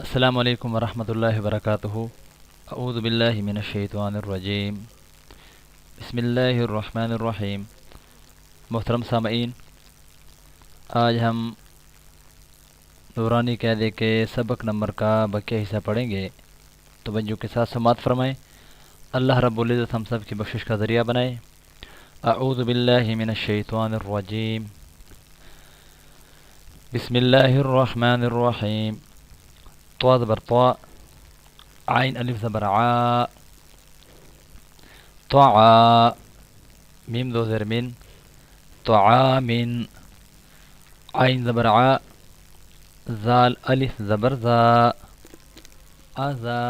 السلام علیکم ورحمۃ اللہ وبرکاتہ۔ اعوذ باللہ من الشیطان الرجیم، بسم اللہ الرحمن الرحیم۔ محترم سامعین، آج ہم نورانی قاعدے کے سبق نمبر کا بقیہ حصہ پڑھیں گے۔ توجہ کے ساتھ سماعت فرمائیں۔ اللہ رب العزت ہم سب کی بخشش کا ذریعہ بنائے۔ اعوذ باللہ من الشیطان الرجیم، بسم اللہ الرحمن الرحیم۔ طا زبر طا، عین الف زبر عا، طعا، میم دو زیر من، طعامن، عین زبر عا، زال الف زبر زا، ازا،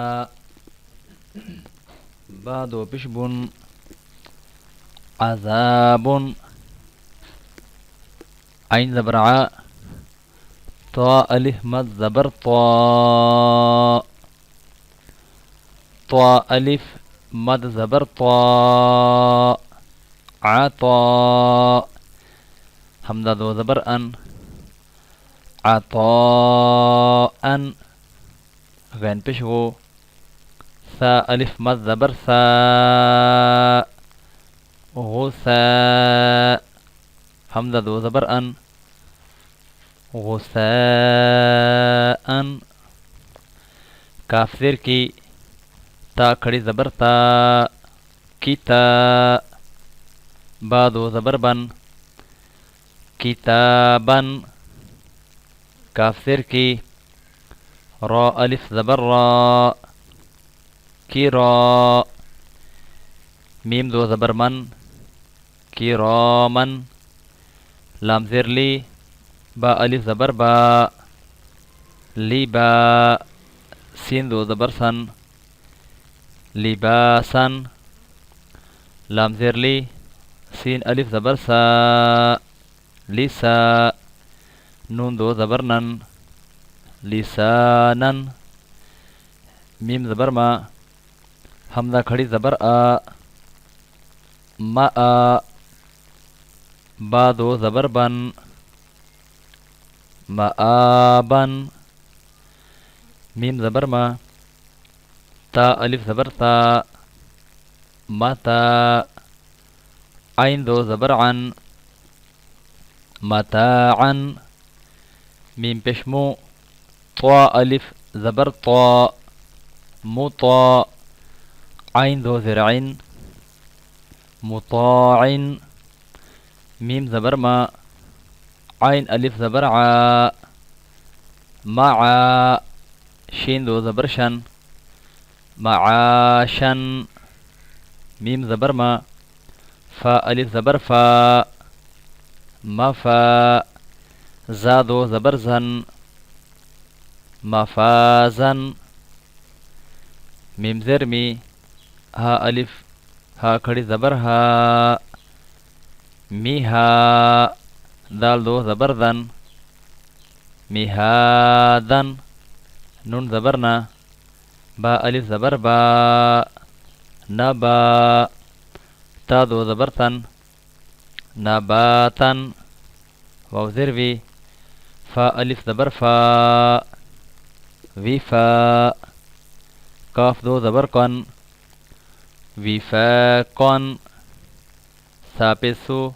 با دو پیش بن، عذاب، عین زبر عا، طا الف مد زبر طا، طا الف مد زبر طا، عطا، حمزہ دو زبر ان، عطاء، غین پیش ہو، سا الف مد زبر سا، غسا، حمزہ دو زبر ان، غساء، کاف زیر کی، تا کھڑی زبر تا، کتا، با دو زبر بن، کتابن، کاف زیر کی، را الف زبر را، کرا، میم دو زبر من، کرامن، لام زیر لی، با الف زبر با، لیبا، سین دو زبر سن، لباسن، لام زیر لی، سین الف زبر سا، لسا، نون دو زبر نن، لسانن، میم زبر ما، حمزہ کھڑی زبر آ، ما، با دو زبر بن، مآبن، میم زبر ما، تا الف زبر تا، متا، عین دو زبر عن، متاعن، میم پیشمو، طا الف زبر طا، مطا، عین دو زیر عین، مطاعن، میم زبر ما، عین الف زبر عا، معا، شین دو زبر شن، معاشن، میم زبر ما، فا الف زبر فا، مفا، زا دو زبر زن، مفازن، میم زیر می، ہا الف، ہا کھڑی زبر ہا، میہا، دال دو زبر دن، میہادن، نون زبر نا، با الف زبر با، نبا، تا دو زبر تن، نباتن، واو زیر وی، فا الف زبر فا، وفا، کاف دو زبر کن، وفاقن، سا پیسو،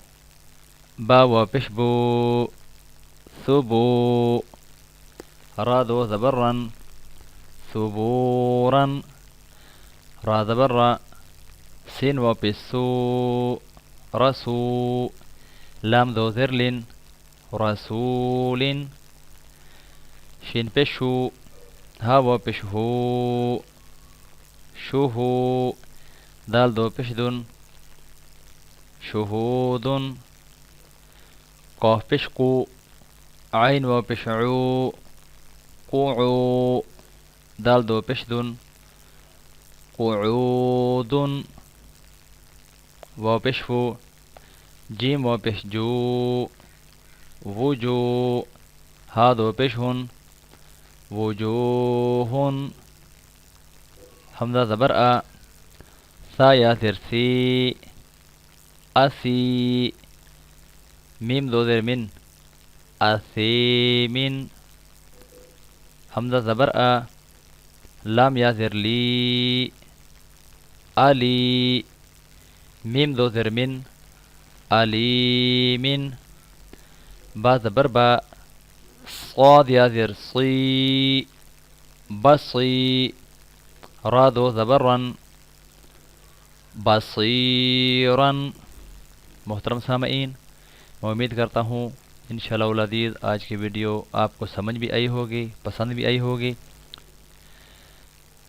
با و پیش بو، سبو، را دو زبر رن، سبورن، را زبر را، سین و پیسو، رسو، لام دو زر لین، رسولن، شین پیشو، ها و پیش هو، شهو، دال دو پیش دن، شهودن، قاف پیش قو، عین و پیش عو، قوعو، دال دو پیش دن، قعودن، و پیش فو، جیم و پیش جو، وجو، ها دو پیش ہن، وجوہن، حمزہ زبر آ، سا یا زر سی، اسی، میم دو زیر من، اسیمن، حمزہ زبر آ، لام یا زر لی، علی، میم دو زر من، علیمن، با زبر با، صاد یا زر صی، بصی، را دو زبر رن، بصیرن۔ محترم سامعین، میں امید کرتا ہوں انشاءاللہ العزیز آج کی ویڈیو آپ کو سمجھ بھی آئی ہوگی، پسند بھی آئی ہوگی۔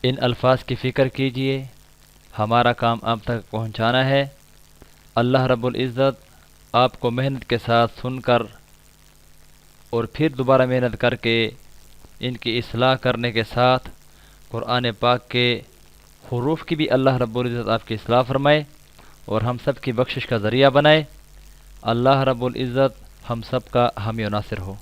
ان الفاظ کی فکر کیجئے، ہمارا کام آپ تک پہنچانا ہے۔ اللہ رب العزت آپ کو محنت کے ساتھ سن کر اور پھر دوبارہ محنت کر کے ان کی اصلاح کرنے کے ساتھ قرآن پاک کے حروف کی بھی اللہ رب العزت آپ کی اصلاح فرمائے اور ہم سب کی بخشش کا ذریعہ بنائے۔ اللہ رب العزت ہم سب کا حامی و ناصر ہو۔